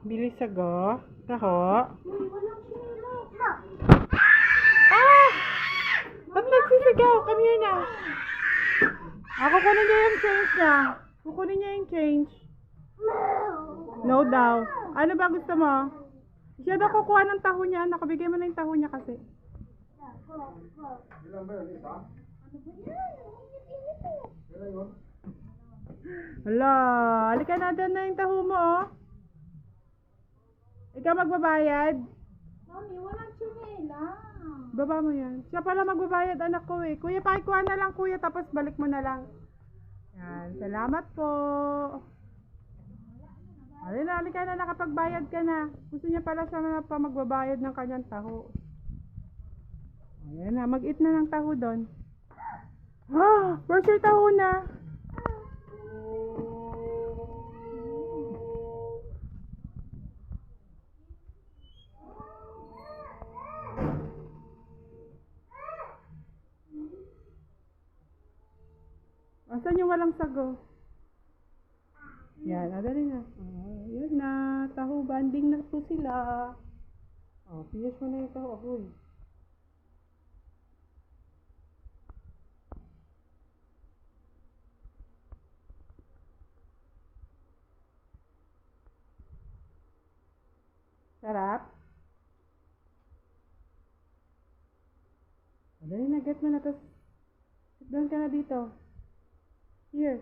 Bilis sago. Taho. Uy, walang chinelo. Ah! Ba't nagsisigaw? Come here na. Kukunin niya yung change niya. Kukunin niya yung change. No daw. Ano ba gusto mo? Siya daw kukuha ng taho niya. Nakabigay mo na yung taho niya kasi. Ilan ba yun? Isa? Ilan yun? Hala, halika na doon na yung taho mo, oh. Ikaw magbabayad? Mami, walang chinela. Baba mo yan. Siya pala magbabayad, anak ko eh. Kuya, pakikuha na lang kuya, tapos balik mo na lang. Yan, salamat po. Halika na, nakapagbayad ka na. Gusto niya pala siya na pa magbabayad ng kanyang taho. Ayan na, mag-eat na ng taho doon. Where's your taho na? Asan yung walang sago? Yan, dali na. Yan na, taho, banding na po sila. Finish mo na yung taho, ahoy. Sarap? Dali na, get mo na, tapos sit down ka na dito. Here.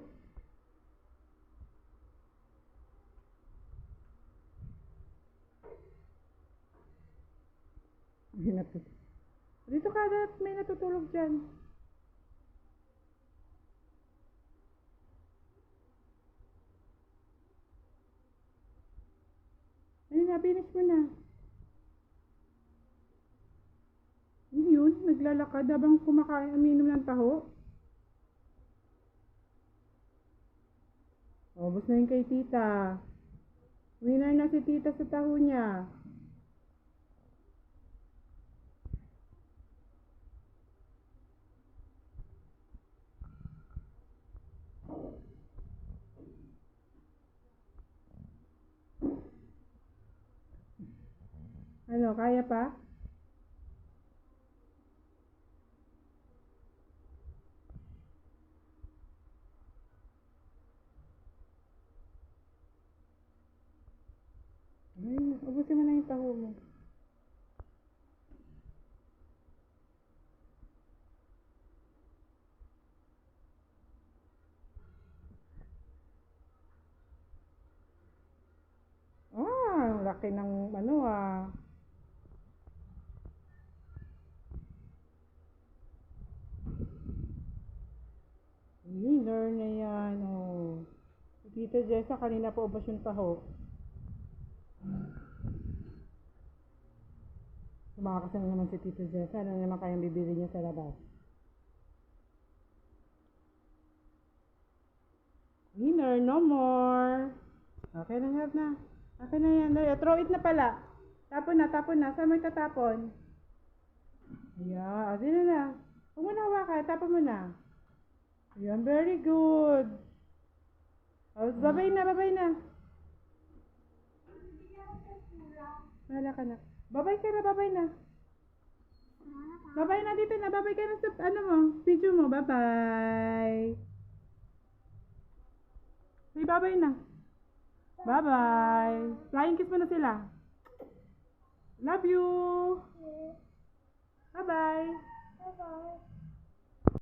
Dito ka, may natutulog dyan. Ayun na, finish mo na. Yun, naglalakad habang kumakain, uminom ng taho. Ubus na yun kay tita. Winner na si tita sa taho niya. Ano, kaya pa? Ayun, ubusin mo na yung taho mo. Laki ng ano Winner na yan, Si Tita Jessa, kanina pa ubos yung taho. Tumakas na naman si Tita Jessa. Ano naman kayang bibili niya sa labas? Winner, no more. Okay na, have na. Okay na yan. Throw it na pala. Tapon na, tapon na. Saan mo itatapon? Ayan, sino na? Huwag mo na hawakan, tapon mo na. Ayan, very good. Babay na, babay na. Wala ka na. Babay ka na, babay na. Babay na dito na, babay ka na sa ano mo, video mo, babay. Say babay na. Bye-bye. Flying kiss mo na sila. Love you. Bye-bye. Bye-bye.